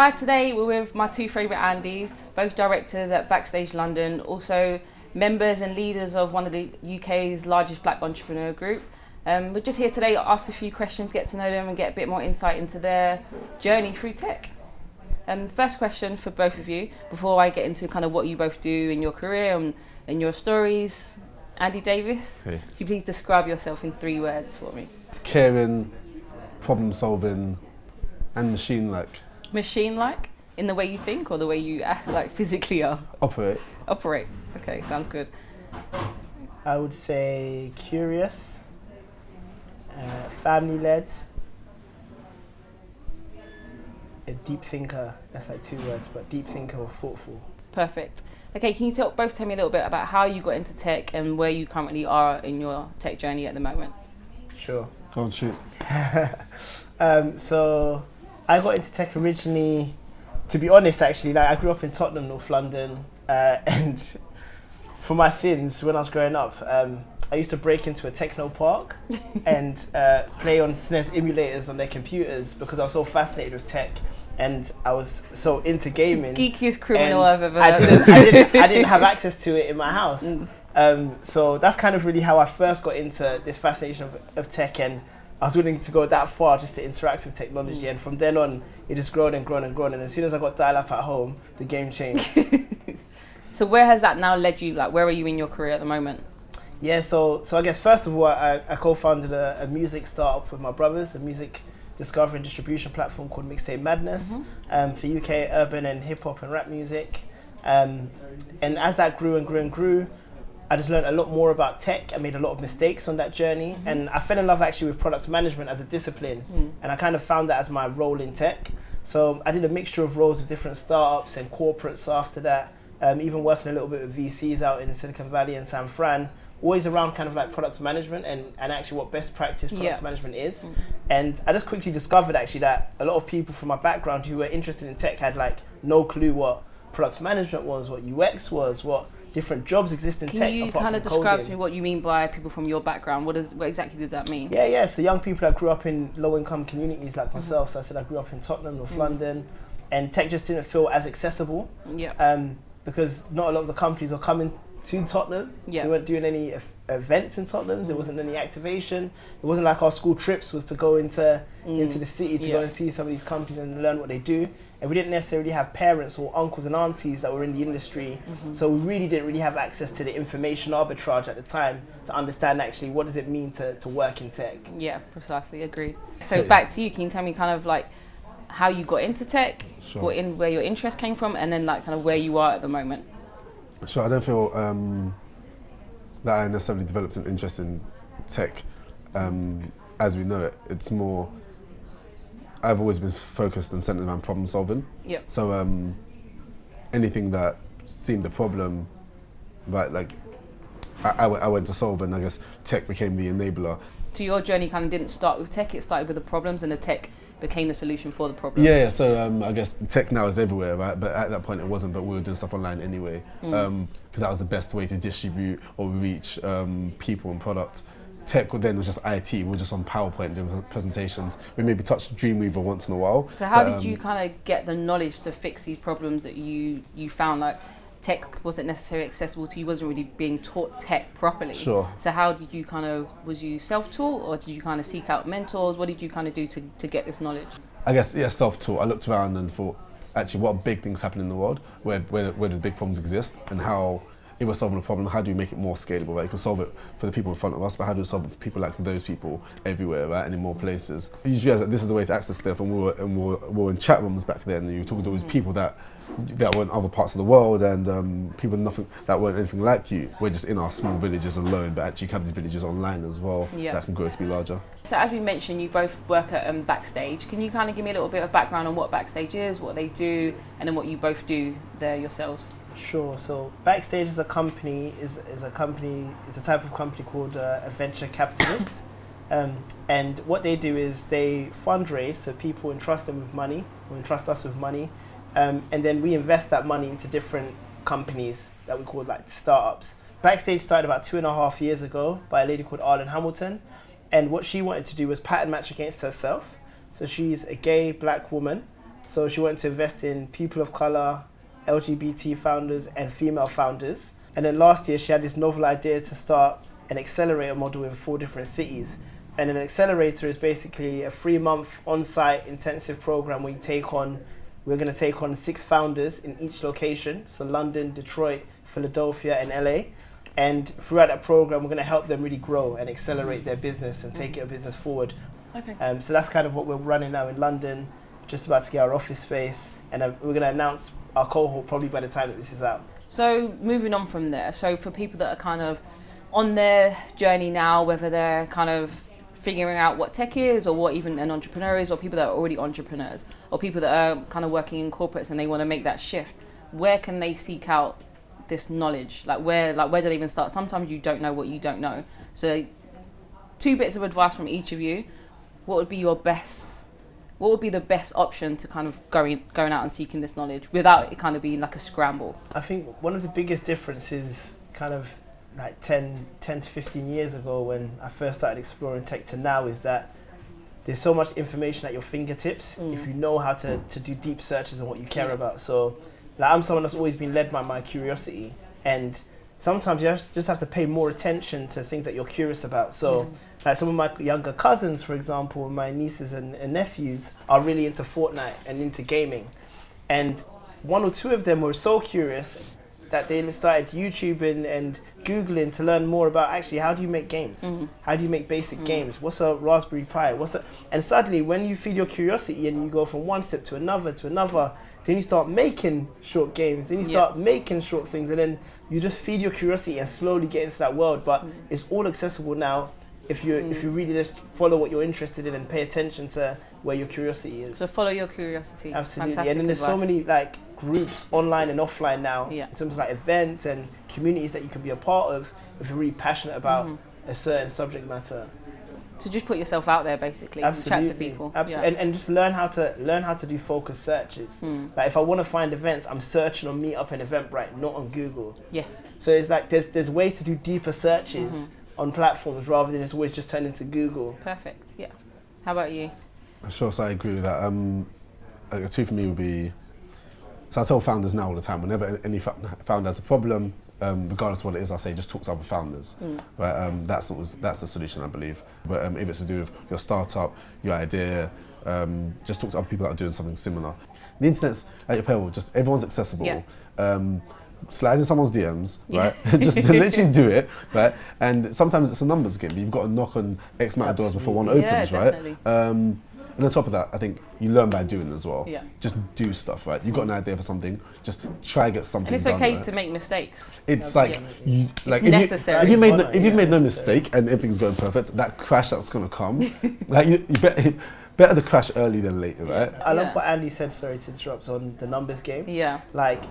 Hi, today we're with my two favourite Andys, both directors at Backstage London, also members and leaders of one of the UK's largest black entrepreneur group. We're just here today to ask a few questions, get to know them and get a bit more insight into their journey through tech. First question for both of you, before I get into kind of what you both do in your career and your stories. Andy Davis, Hey. Could you please describe yourself in 3 words for me? Caring, problem solving, and machine-like. Machine-like, in the way you think or the way you like physically are? Operate. Operate. Okay, sounds good. I would say curious, family-led, a deep thinker. That's like 2 words, but deep thinker or thoughtful. Perfect. Okay, can you both tell me a little bit about how you got into tech and where you currently are in your tech journey at the moment? Sure. Go on, shoot. So I got into tech originally, to be honest, actually, like I grew up in Tottenham, North London, and for my sins, when I was growing up, I used to break into a techno park and play on SNES emulators on their computers because I was so fascinated with tech. And I was so into gaming. The geekiest criminal I've ever I heard. I didn't have access to it in my house. So that's kind of really how I first got into this fascination of tech, and I was willing to go that far just to interact with technology. And from then on, it just grown and grown and grown. And as soon as I got dial-up at home, the game changed. So where has that now led you? Like, where are you in your career at the moment? Yeah, so I guess first of all, I co-founded a music startup with my brothers, a music discovery and distribution platform called Mixtape Madness, for UK urban and hip hop and rap music. And as that grew and grew and grew, I just learned a lot more about tech. I made a lot of mistakes on that journey, and I fell in love actually with product management as a discipline, and I kind of found that as my role in tech. So I did a mixture of roles with different startups and corporates after that, even working a little bit with VCs out in Silicon Valley and San Fran, always around kind of like product management and actually what best practice product management is. And I just quickly discovered actually that a lot of people from my background who were interested in tech had like no clue what product management was, what UX was, what different jobs exist in tech. Can you kind of describe to me what you mean by people from your background? What exactly does that mean? Yeah, so young people that grew up in low income communities like myself. So I said I grew up in Tottenham, North London, and tech just didn't feel as accessible. Because not a lot of the companies were coming to Tottenham. They weren't doing any events in Tottenham. There wasn't any activation. It wasn't like our school trips was to go into the city to go and see some of these companies and learn what they do. And we didn't necessarily have parents or uncles and aunties that were in the industry. So we really didn't really have access to the information arbitrage at the time to understand actually what does it mean to work in tech. Yeah, precisely, agreed. So back to you, can you tell me kind of like how you got into tech, Sure. where your interest came from, and then like kind of where you are at the moment? So I don't feel that I necessarily developed an interest in tech as we know it. It's more, I've always been focused and centered around problem solving. So anything that seemed a problem, right, like I went to solve, and I guess tech became the enabler. So your journey kind of didn't start with tech, it started with the problems and the tech became the solution for the problem. Yeah, so I guess tech now is everywhere, right? But at that point it wasn't, but we were doing stuff online anyway, because that was the best way to distribute or reach people and product. Tech then was just IT, we were just on PowerPoint doing presentations. We maybe touched Dreamweaver once in a while. So how did you kind of get the knowledge to fix these problems that you found? Like tech wasn't necessarily accessible to you, wasn't really being taught tech properly. Sure. So how did you was you self-taught or did you kind of seek out mentors? What did you kind of do to get this knowledge? I guess, yeah, self-taught. I looked around and thought, actually, what big things happen in the world? Where do the big problems exist? And how, if we're solving a problem, how do we make it more scalable, right? You can solve it for the people in front of us, but how do we solve it for people like those people everywhere, right? And in more places. You realize that this is the way to access stuff, and we were in chat rooms back then, and you were talking to those people that were in other parts of the world, and people that weren't anything like you. We're just in our small villages alone, but actually you have these villages online as well that can grow to be larger. So as we mentioned, you both work at Backstage. Can you kind of give me a little bit of background on what Backstage is, what they do, and then what you both do there yourselves? Sure. So Backstage is a company, is a type of company called a venture capitalist. And what they do is they fundraise, so people entrust them with money, or entrust us with money, and then we invest that money into different companies that we call like startups. Backstage started about 2.5 years ago by a lady called Arlen Hamilton, and what she wanted to do was pattern match against herself. So she's a gay black woman, So she wanted to invest in people of color, LGBT founders, and female founders. And then last year, she had this novel idea to start an accelerator model in 4 different cities. And an accelerator is basically a 3-month on-site intensive program where we're going to take on 6 founders in each location. So London, Detroit, Philadelphia, and LA. And throughout that program, we're going to help them really grow and accelerate their business and take their business forward. Okay. So that's kind of what we're running now in London, just about to get our office space. And we're going to announce our cohort probably by the time that this is out. So moving on from there, so for people that are kind of on their journey now, whether they're kind of figuring out what tech is or what even an entrepreneur is, or people that are already entrepreneurs, or people that are kind of working in corporates and they want to make that shift, where can they seek out this knowledge? Where do they even start? Sometimes you don't know what you don't know. So 2 bits of advice from each of you. What would be the best option to kind of going out and seeking this knowledge without it kind of being like a scramble? I think one of the biggest differences kind of like 10 to 15 years ago when I first started exploring tech to now is that there's so much information at your fingertips if you know how to do deep searches on what you care about. So like, I'm someone that's always been led by my curiosity, and sometimes you just have to pay more attention to things that you're curious about. So like some of my younger cousins, for example, my nieces and nephews are really into Fortnite and into gaming. And 1 or 2 of them were so curious that they started YouTubing and Googling to learn more about actually how do you make games? How do you make basic games? What's a Raspberry Pi? And suddenly when you feed your curiosity and you go from one step to another, then you start making short games, then you start making short things, and then you just feed your curiosity and slowly get into that world. But it's all accessible now if you really just follow what you're interested in and pay attention to where your curiosity is. So follow your curiosity. Absolutely. Fantastic And then there's advice. so many like groups online and offline now Yeah. in terms of like events and communities that you can be a part of if you're really passionate about a certain subject matter. So just put yourself out there, basically. Absolutely. Chat to people. Absolutely. And just learn how to do focus searches. Like if I want to find events, I'm searching on Meetup and Eventbrite, not on Google. Yes. So it's like there's ways to do deeper searches on platforms rather than it's always just turn into Google. Perfect. Yeah. How about you? Sure, so I agree with that. A 2 for me would be, so I tell founders now all the time, whenever any founder has a problem, regardless of what it is, I say just talk to other founders. Right? That's the solution, I believe. But if it's to do with your startup, your idea, just talk to other people that are doing something similar. The internet's at your peril, just everyone's accessible. Yeah. Slide in someone's DMs, right? Just literally do it, right? And sometimes it's a numbers game, but you've got to knock on X amount of doors before one opens, right? Definitely. And on top of that, I think you learn by doing as well. Yeah. Just do stuff, right? You've got an idea for something, just try and get something And it's done. okay right? to make mistakes. It's like, It's necessary. if you've made no mistake and everything's going perfect, that crash that's going to come, like you better to crash early than later, right? I love what Andy said, sorry to interrupt, on the numbers game. Yeah. Like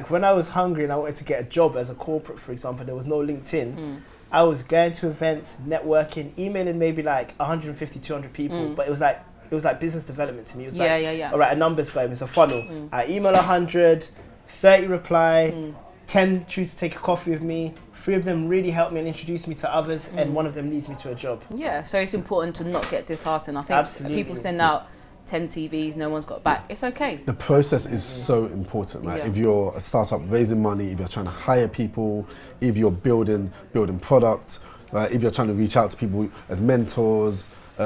when I was hungry and I wanted to get a job as a corporate, for example, there was no LinkedIn. I was going to events, networking, emailing maybe like 150, 200 people, but it was like business development to me. It was all right, a numbers game, it's a funnel. I email 100, 30 reply, 10 choose to take a coffee with me. 3 of them really helped me and introduced me to others, and 1 of them leads me to a job. Yeah, so it's important to not get disheartened. I think people send out 10 CVs, no one's got back. It's okay. The process is so important, right? Yeah. If you're a startup raising money, if you're trying to hire people, if you're building product, right? If you're trying to reach out to people as mentors, if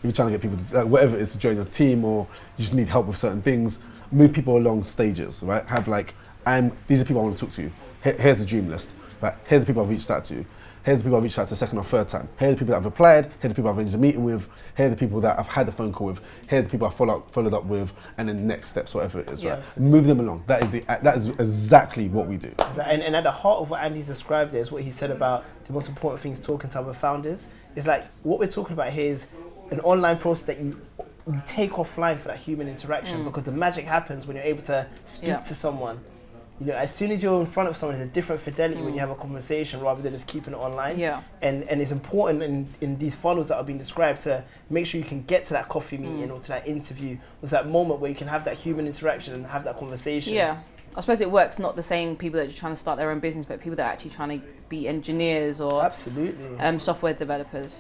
you're trying to get people to, whatever it is, to join your team, or you just need help with certain things, move people along stages, right? Have like, these are people I want to talk to. Here's the dream list, right? Here's the people I've reached out to. Here's the people I've reached out to 2nd or 3rd time. Here are the people that I've replied. Here are the people I've arranged a meeting with. Here are the people that I've had a phone call with. Here are the people I followed up with, and then next steps, whatever it is, right? Absolutely. Move them along. That is exactly what we do. And at the heart of what Andy's described there is what he said about the most important things talking to other founders. It's like what we're talking about here is an online process that you take offline for that human interaction, because the magic happens when you're able to speak to someone. You know, as soon as you're in front of someone, there's a different fidelity when you have a conversation rather than just keeping it online. Yeah. And it's important in these funnels that are being described to make sure you can get to that coffee meeting or to that interview, or to that moment where you can have that human interaction and have that conversation. Yeah. I suppose it works not the same people that are trying to start their own business, but people that are actually trying to be engineers or Absolutely. Software developers.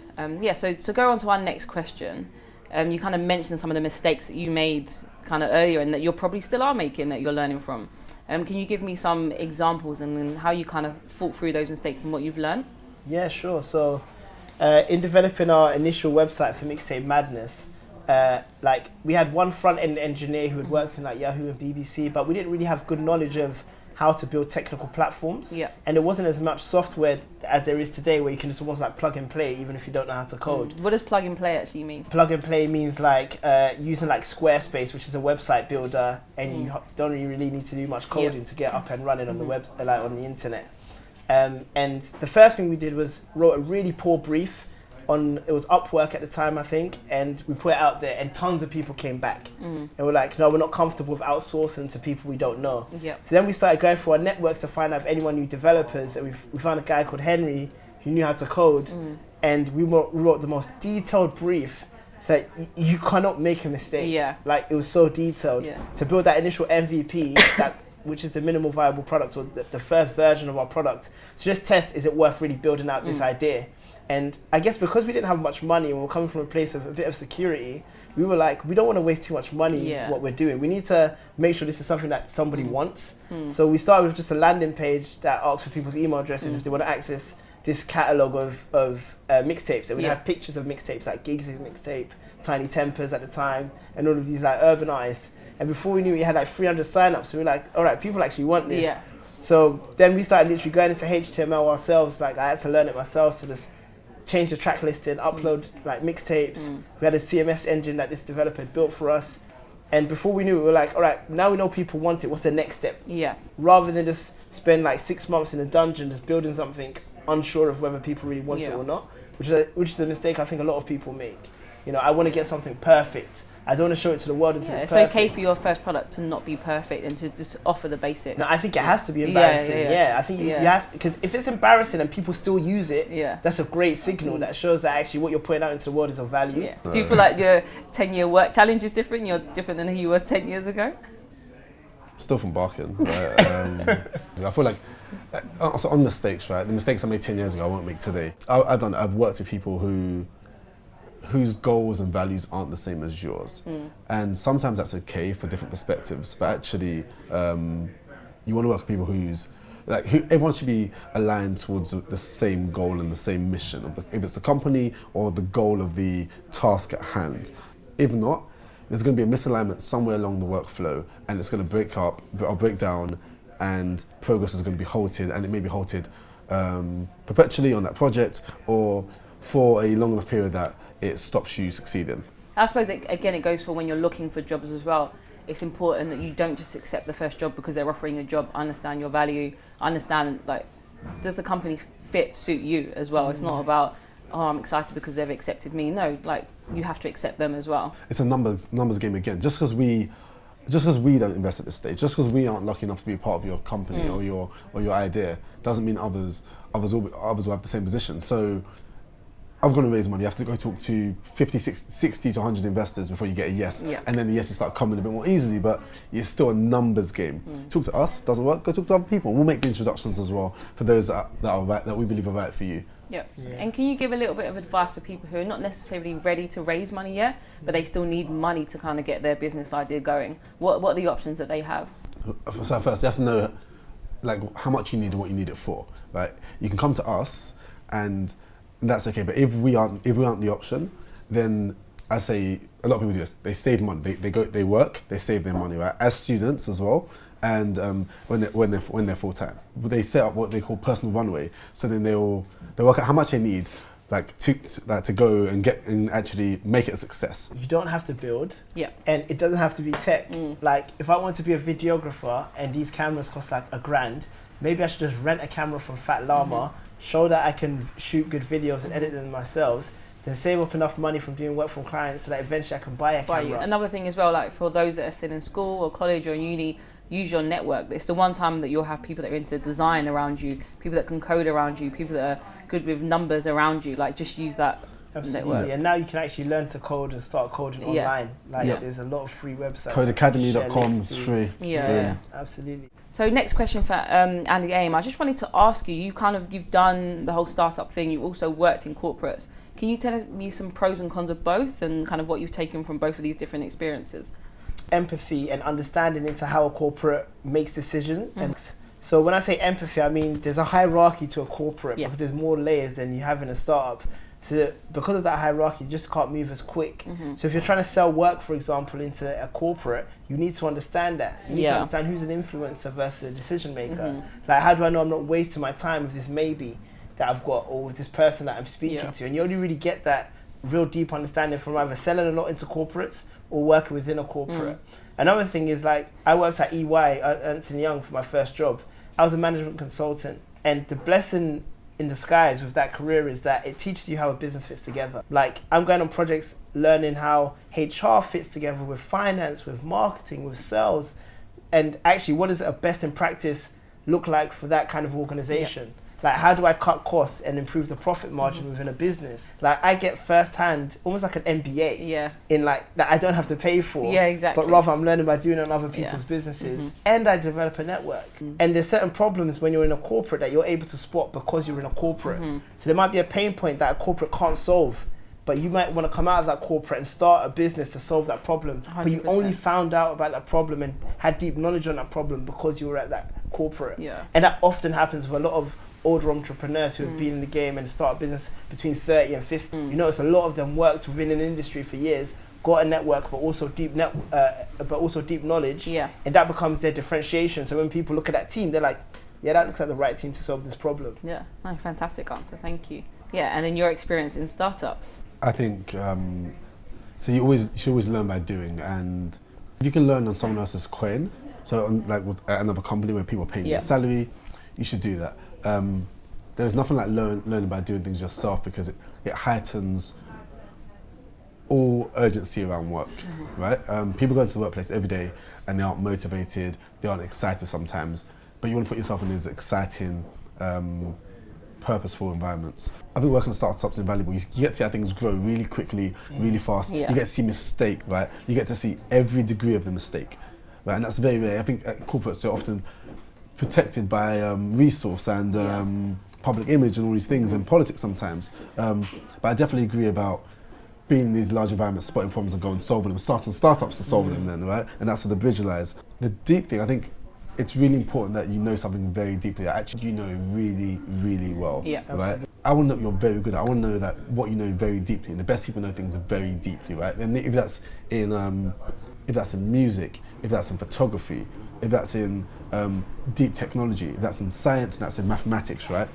So to go on to our next question, you kind of mentioned some of the mistakes that you made kind of earlier and that you probably still are making, that you're learning from. Can you give me some examples and how you kind of fought through those mistakes and what you've learned? Yeah, sure. So in developing our initial website for Mixtape Madness, like we had one front-end engineer who had worked in like Yahoo and BBC, but we didn't really have good knowledge of how to build technical platforms. Yeah. And there wasn't as much software as there is today where you can just almost like plug and play even if you don't know how to code. What does plug and play actually mean? Plug and play means like using like Squarespace, which is a website builder, and you don't really need to do much coding to get up and running on the web, like on the internet. And the first thing we did was wrote a really poor brief on, it was Upwork at the time, I think, and we put it out there and tons of people came back. And we're like, no, we're not comfortable with outsourcing to people we don't know. Yep. So then we started going through our networks to find out if anyone knew developers, and we found a guy called Henry who knew how to code, and we wrote the most detailed brief so that you cannot make a mistake. Yeah. Like, it was so detailed. Yeah. To build that initial MVP, which is the minimal viable product, or the first version of our product, to just test, is it worth really building out this idea? And I guess because we didn't have much money and we're coming from a place of a bit of security, we were like, we don't want to waste too much money what we're doing. We need to make sure this is something that somebody wants. So we started with just a landing page that asks for people's email addresses if they want to access this catalogue of mixtapes. And we have pictures of mixtapes, like Giggs' mixtape, Tiny Tempers at the time, and all of these like urban artists. And before we knew it, we had like 300 signups. So we were like, all right, people actually want this. Yeah. So then we started literally going into HTML ourselves. Like, I had to learn it myself, to just change the track listing, upload like mixtapes. We had a CMS engine that this developer had built for us. And before we knew it, we were like, all right, now we know people want it. What's the next step? Yeah. Rather than just spend like 6 months in a dungeon just building something unsure of whether people really want it or not, which is a mistake I think a lot of people make. You know, I want to get something perfect. I don't want to show it to the world until it's perfect. It's okay for your first product to not be perfect and to just offer the basics. No, I think it has to be embarrassing. I think you have to, because if it's embarrassing and people still use it, that's a great signal that shows that actually what you're putting out into the world is of value. Yeah. Do you feel like your 10-year work challenge is different? You're different than who you was 10 years ago? Still from barking. Right? I feel like, also on mistakes, right? The mistakes I made 10 years ago, I won't make today. I've worked with people whose goals and values aren't the same as yours. And sometimes that's okay for different perspectives, but actually you want to work with people everyone should be aligned towards the same goal and the same mission, if it's the company or the goal of the task at hand. If not, there's going to be a misalignment somewhere along the workflow, and it's going to break down, and progress is going to be halted, and it may be halted perpetually on that project or for a long enough period that it stops you succeeding. I suppose it goes for when you're looking for jobs as well. It's important that you don't just accept the first job because they're offering a job. Understand your value. Understand, like, does the company suit you as well? It's not about, oh, I'm excited because they've accepted me. No, like, you have to accept them as well. It's a numbers game again. Just because we don't invest at this stage, just because we aren't lucky enough to be a part of your company or your idea, doesn't mean others will have the same position. So I'm going to raise money. You have to go talk to 50, 60 to 100 investors before you get a yes. Yeah. And then the yeses start coming a bit more easily, but it's still a numbers game. Talk to us, doesn't work, go talk to other people. And we'll make the introductions as well for those that are right, that we believe are right for you. Yeah. And can you give a little bit of advice for people who are not necessarily ready to raise money yet, but they still need money to kind of get their business idea going? What are the options that they have? So first, you have to know like how much you need and what you need it for, right? You can come to us and that's okay, but if we aren't the option, then I say a lot of people do this. They save money. They work. They save their money, right? As students as well, and when they're full time, they set up what they call personal runway. So then they'll work out how much they need, to go and get and actually make it a success. You don't have to build, and it doesn't have to be tech. Like, if I want to be a videographer and these cameras cost like $1,000, maybe I should just rent a camera from Fat Llama. Show that I can shoot good videos and edit them myself, then save up enough money from doing work from clients so that eventually I can buy a camera. Another thing as well, like for those that are still in school or college or uni, use your network. It's the one time that you'll have people that are into design around you, people that can code around you, people that are good with numbers around you. Like, just use that network. And now you can actually learn to code and start coding online. There's a lot of free websites. Codeacademy.com is free. Yeah, absolutely. So next question for Andy Ayim. I just wanted to ask you, you've done the whole startup thing, you also worked in corporates. Can you tell me some pros and cons of both and kind of what you've taken from both of these different experiences? empathy and understanding into how a corporate makes decisions. And so when I say empathy, I mean there's a hierarchy to a corporate because there's more layers than you have in a startup. So because of that hierarchy, you just can't move as quick. So if you're trying to sell work, for example, into a corporate, you need to understand that. You need to understand who's an influencer versus a decision maker. Like, how do I know I'm not wasting my time with this maybe that I've got, or with this person that I'm speaking to? And you only really get that real deep understanding from either selling a lot into corporates or working within a corporate. Another thing is, like, I worked at EY, Ernst & Young, for my first job. I was a management consultant, and the blessing in disguise with that career is that it teaches you how a business fits together. Like, I'm going on projects learning how HR fits together with finance, with marketing, with sales, and actually what does a best in practice look like for that kind of organization. Like, how do I cut costs and improve the profit margin within a business? Like, I get firsthand, almost like an MBA in, like, that I don't have to pay for. Yeah, exactly. But rather I'm learning by doing it on other people's businesses. And I develop a network. And there's certain problems when you're in a corporate that you're able to spot because you're in a corporate. So there might be a pain point that a corporate can't solve, but you might want to come out of that corporate and start a business to solve that problem. 100%. But you only found out about that problem and had deep knowledge on that problem because you were at that corporate. And that often happens with a lot of older entrepreneurs who have been in the game and start a business between 30 and 50. You notice a lot of them worked within an industry for years, got a network, but also deep knowledge, and that becomes their differentiation. So when people look at that team, they're like, yeah, that looks like the right team to solve this problem. Yeah, fantastic answer, thank you. Yeah, and then your experience in startups. I think so. You should always learn by doing, and if you can learn on someone else's coin, so like with another company where people are paying you a salary, you should do that. There's nothing like learning by doing things yourself, because it heightens all urgency around work, right? People go into the workplace every day and they aren't motivated, they aren't excited sometimes, but you want to put yourself in these exciting, purposeful environments. I think working on startups is invaluable. You get to see how things grow really quickly, really fast. You get to see mistake, right? You get to see every degree of the mistake, right? And that's very rare. I think corporates are often protected by resource and public image and all these things, and politics sometimes. But I definitely agree about being in these large environments, spotting problems and going solving them, starting startups to solve them then, right? And that's where the bridge lies. The deep thing, I think it's really important that you know something very deeply, that actually you know really, really well, right? I want to know what you're very good at. I want to know that what you know very deeply, and the best people know things very deeply, right? And if that's in music, if that's in photography, if that's in deep technology, if that's in science, and that's in mathematics, right?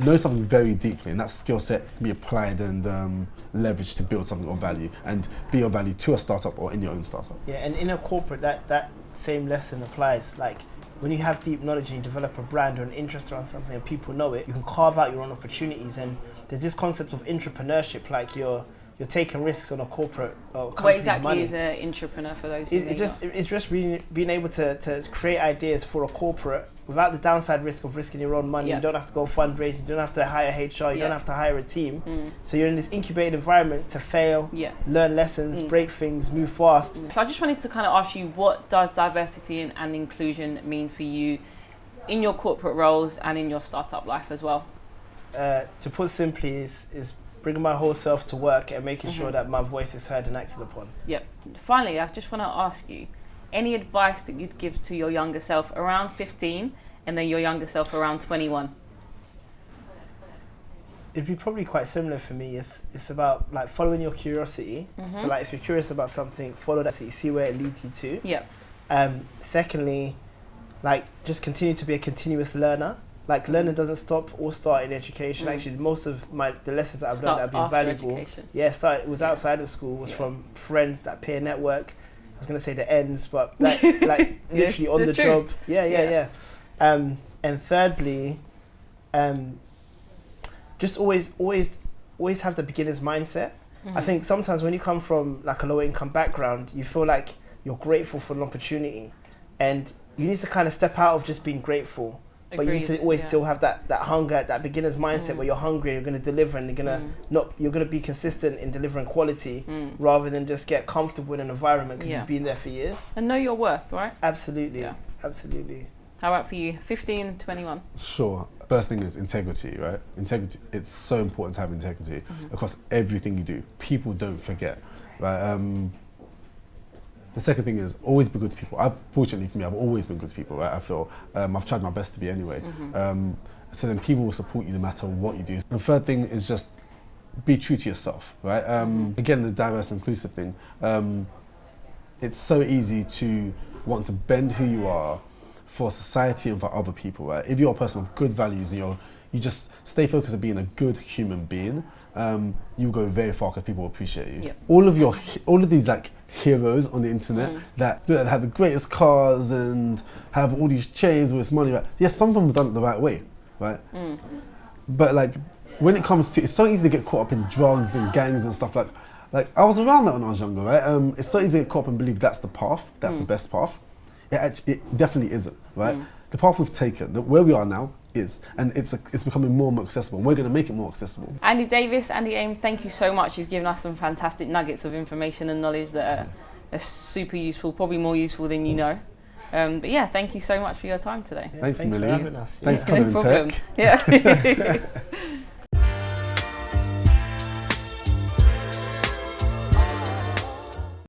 Know something very deeply, and that skill set can be applied and leveraged to build something of value, and be of value to a startup or in your own startup. Yeah, and in a corporate, that same lesson applies. Like, when you have deep knowledge and you develop a brand or an interest around something and people know it, you can carve out your own opportunities. And there's this concept of entrepreneurship, like you're taking risks on a corporate or company's money. What exactly is an entrepreneur for those who It's just being able to create ideas for a corporate without the downside risk of risking your own money. You don't have to go fundraising, you don't have to hire HR, you don't have to hire a team. So you're in this incubated environment to fail, learn lessons, break things, move fast. So I just wanted to kind of ask you, what does diversity and inclusion mean for you in your corporate roles and in your startup life as well? To put simply, is bringing my whole self to work and making sure that my voice is heard and acted upon. Finally, I just want to ask you, any advice that you'd give to your younger self around 15 and then your younger self around 21? It'd be probably quite similar for me. It's about like following your curiosity. So like if you're curious about something, follow that, see where it leads you to. Secondly, like just continue to be a continuous learner. Like learning doesn't stop or start in education. Actually, most of the lessons that I've learned that have been valuable. It was outside of school, was from friends, that peer network. I was gonna say the ends, but like literally on the job. And thirdly, just always have the beginner's mindset. I think sometimes when you come from like a low income background, you feel like you're grateful for an opportunity, and you need to kind of step out of just being grateful. But you need to always still have that hunger, that beginner's mindset where you're hungry, you're going to deliver, and you're going to be consistent in delivering quality rather than just get comfortable in an environment because you've been there for years. And know your worth, right? Absolutely, absolutely. How about for you, 15, 21? Sure. First thing is integrity, right? Integrity, it's so important to have integrity across everything you do. People don't forget, right? The second thing is always be good to people. Fortunately for me, I've always been good to people, right? I feel I've tried my best to be anyway. So then people will support you no matter what you do. And the third thing is just be true to yourself, right? Again, the diverse and inclusive thing. It's so easy to want to bend who you are for society and for other people, right? If you're a person with good values and you just stay focused on being a good human being, you go very far because people will appreciate you. Yep. All of these like heroes on the internet that have the greatest cars and have all these chains with this money, right? Yes, some of them have done it the right way, right? But like when it comes to, it's so easy to get caught up in drugs and gangs and stuff like I was around that when I was younger, right? It's so easy to get caught up and believe that's the path, that's the best path. It definitely isn't, right? The path we've taken, where we are now, and it's becoming more and more accessible, and we're going to make it more accessible. Andy Davis, Andy Ayim, thank you so much. You've given us some fantastic nuggets of information and knowledge that are super useful, probably more useful than you know. But yeah, thank you so much for your time today. Thanks, Millie. For having us. Thanks, No problem. Colorintech. Yeah.